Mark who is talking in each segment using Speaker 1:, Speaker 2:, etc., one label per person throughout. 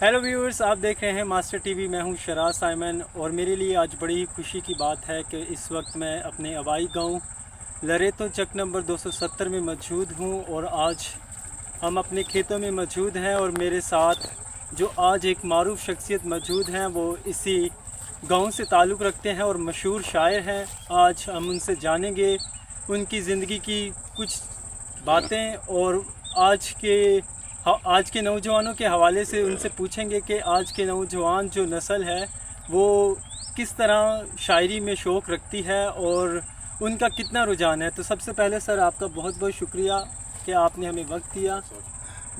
Speaker 1: Hello viewers, आप देख रहे हैं मास्टर टीवी। मैं हूं शराज साइमन और मेरे लिए आज बड़ी ही खुशी की बात है कि इस वक्त मैं अपने आबाई गांव लरेतो चक नंबर 270 में मौजूद हूं और आज हम अपने खेतों में मौजूद हैं और मेरे साथ जो आज एक मारूफ शख्सियत मौजूद हैं वो इसी गांव से ताल्लुक़ रखते हैं और मशहूर शायर हैं। आज हम उनसे जानेंगे उनकी ज़िंदगी की कुछ बातें और आज के नौजवानों के हवाले से उनसे पूछेंगे कि आज के नौजवान जो नस्ल है वो किस तरह शायरी में शौक़ रखती है और उनका कितना रुझान है। तो सबसे पहले सर आपका बहुत बहुत शुक्रिया कि आपने हमें वक्त दिया।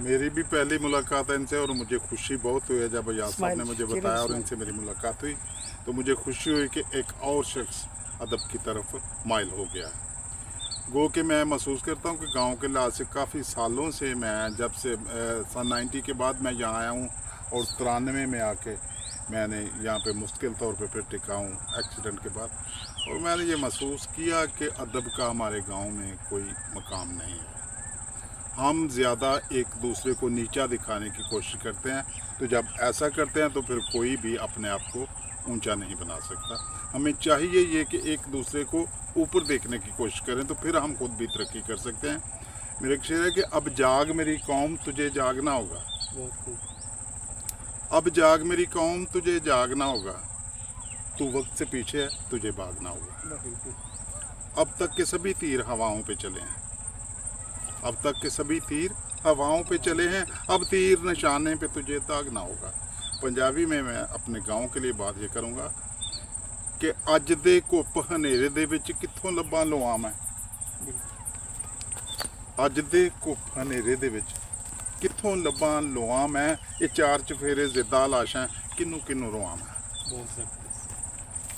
Speaker 2: मेरी भी पहली मुलाकात है इनसे और मुझे खुशी बहुत हुई है जब अयाज साहब ने मुझे बताया और इनसे मेरी मुलाकात हुई तो मुझे खुशी हुई कि एक और शख्स अदब की तरफ माइल हो गया है। गो कि मैं महसूस करता हूँ कि गांव के लिहाज से काफ़ी सालों से मैं जब से सन 90 के बाद मैं यहाँ आया हूँ और 93 में आके मैंने यहाँ पे मुश्किल तौर पे फिर टिका हूँ एक्सीडेंट के बाद, और मैंने ये महसूस किया कि अदब का हमारे गांव में कोई मकाम नहीं है। हम ज़्यादा एक दूसरे को नीचा दिखाने की कोशिश करते हैं, तो जब ऐसा करते हैं तो फिर कोई भी अपने आप को ऊंचा नहीं बना सकता। हमें चाहिए ये कि एक दूसरे को ऊपर देखने की कोशिश करें तो फिर हम खुद भी तरक्की कर सकते हैं। मेरा एक शेर है कि अब जाग मेरी कौम तुझे जागना होगा, अब जाग मेरी कौम तुझे जागना होगा, तू वक्त से पीछे है तुझे भागना होगा। अब तक के सभी तीर हवाओं पे चले हैं, अब तक के सभी तीर हवाओं पे चले हैं, अब तीर निशाने पे तुझे दागना होगा। पंजाबी में मैं अपने गांव के लिए बात ये करूंगा कि अज दे घुप हनेरे दे विच कित्थों लब्बां लोआं मैं, अज दे घुप हनेरे दे विच कित्थों लब्बां लोआं मैं, ये चार चफेरे जिद्दा लाशां किन्नू किन्नू रोआं मैं।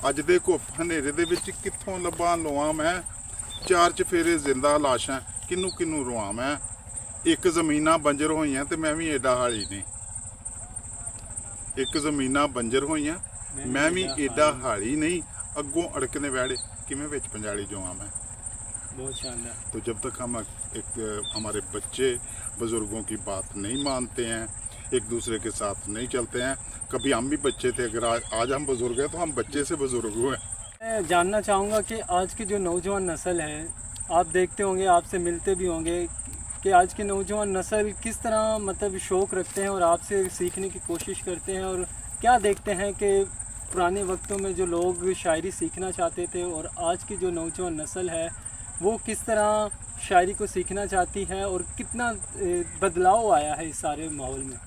Speaker 2: अज दे घुप हनेरे दे विच कित्थों लब्बां लोआं मैं, चार चफेरे जिंदा लाशां किन्नू किन्नू रोआं मैं। एक ज़मीनां बंजर होईयां ते मैं भी एडा हाली नहीं, एक ज़मीनां बंजर होईयां मैं भी एडा हाली नहीं, अगों अड़कने वैड़े किवें विच पंजाली जोआं मैं।
Speaker 1: बहुत शानदार।
Speaker 2: तो जब तक हम एक हमारे बच्चे बुज़ुर्गों की बात नहीं मानते हैं, एक दूसरे के साथ नहीं चलते हैं, कभी हम भी बच्चे थे, अगर आज हम बुज़ुर्ग हैं तो हम बच्चे से बुज़ुर्ग हुए।
Speaker 1: मैं जानना चाहूँगा कि आज की जो नौजवान नस्ल है, आप देखते होंगे, आपसे मिलते भी होंगे कि आज की नौजवान नस्ल किस तरह मतलब शौक़ रखते हैं और आपसे सीखने की कोशिश करते हैं, और क्या देखते हैं कि पुराने वक्तों में जो लोग शायरी सीखना चाहते थे और आज की जो नौजवान नस्ल है वो किस तरह शायरी को सीखना चाहती है और कितना बदलाव आया है इस सारे माहौल में।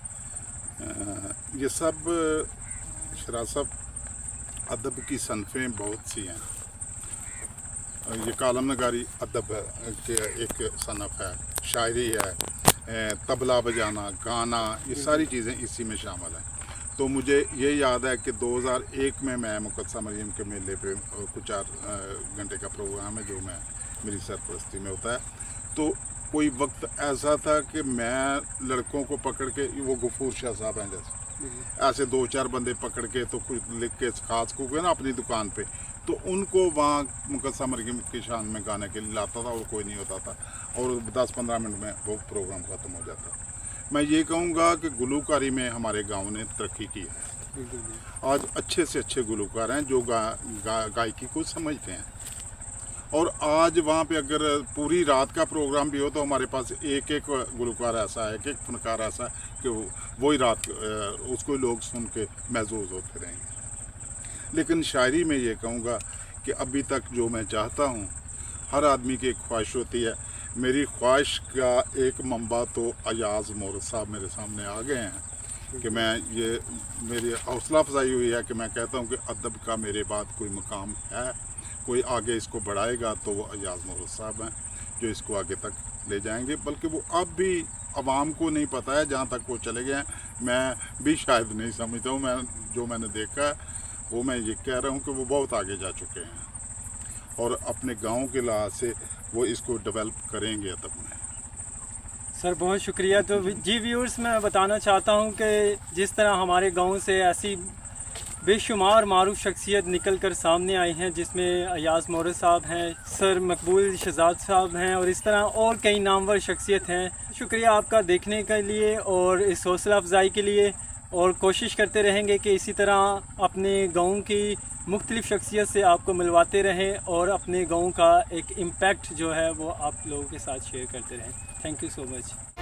Speaker 2: ये सब शराज साहब अदब की सनफ़ें बहुत सी हैं। ये कालम नगारी अदब के एक सनफ़ है, शायरी है, तबला बजाना, गाना, ये सारी चीज़ें इसी में शामिल हैं। तो मुझे ये याद है कि 2001 में मैं मुक़द्दसा मरियम के मेले पे कुछ 4 घंटे का प्रोग्राम है जो मेरी सरपरस्ती में होता है। तो कोई वक्त ऐसा था कि मैं लड़कों को पकड़ के, वो गफूर शाह साहब हैं जैसे, ऐसे 2-4 बंदे पकड़ के तो कुछ लिख के खास को गए ना अपनी दुकान पे, तो उनको वहाँ मुक़द्दसा मरियम की शान में गाने के लिए लाता था और कोई नहीं होता था और 10-15 मिनट में वो प्रोग्राम ख़त्म हो जाता। मैं ये कहूँगा कि गुलूकारी में हमारे गांव ने तरक्की की है। आज अच्छे से अच्छे गुलूकार हैं जो गायकी को समझते हैं, और आज वहाँ पे अगर पूरी रात का प्रोग्राम भी हो तो हमारे पास एक एक गुलूकार ऐसा है, एक एक फनकार ऐसा है कि वही रात उसको लोग सुन के महसूस होते रहेंगे। लेकिन शायरी में ये कहूँगा कि अभी तक जो मैं चाहता हूँ, हर आदमी की एक ख्वाहिश होती है। मेरी ख्वाहिश का एक मंबा तो अयाज मोहर साहब मेरे सामने आ गए हैं कि मैं ये मेरी हौसला अफजाई हुई है कि मैं कहता हूँ कि अदब का मेरे बाद कोई मकाम है, कोई आगे इसको बढ़ाएगा तो वो अयाज मोहर साहब हैं जो इसको आगे तक ले जाएंगे। बल्कि वो अब भी आवाम को नहीं पता है, जहाँ तक वो चले गए हैं मैं भी शायद नहीं समझता हूँ। जो मैंने देखा है वो मैं ये कह रहा हूँ कि वो बहुत आगे जा चुके हैं और अपने गाँव के लिहाज से वो इसको डेवलप करेंगे अदब में।
Speaker 1: सर बहुत शुक्रिया। तो जी व्यूअर्स, मैं बताना चाहता हूं कि जिस तरह हमारे गांव से ऐसी बेशुमार मारूफ शख्सियत निकल कर सामने आई हैं, जिसमें अयाज मोहर साहब हैं, सर मकबूल शहजाद साहब हैं और इस तरह और कई नामवर शख्सियत हैं। शुक्रिया आपका देखने के लिए और इस हौसला अफजाई के लिए। और कोशिश करते रहेंगे कि इसी तरह अपने गाँव की मुख्तलिफ़ शख्सियत से आपको मिलवाते रहें और अपने गाँव का एक इम्पैक्ट जो है वो आप लोगों के साथ शेयर करते रहें। Thank you so much.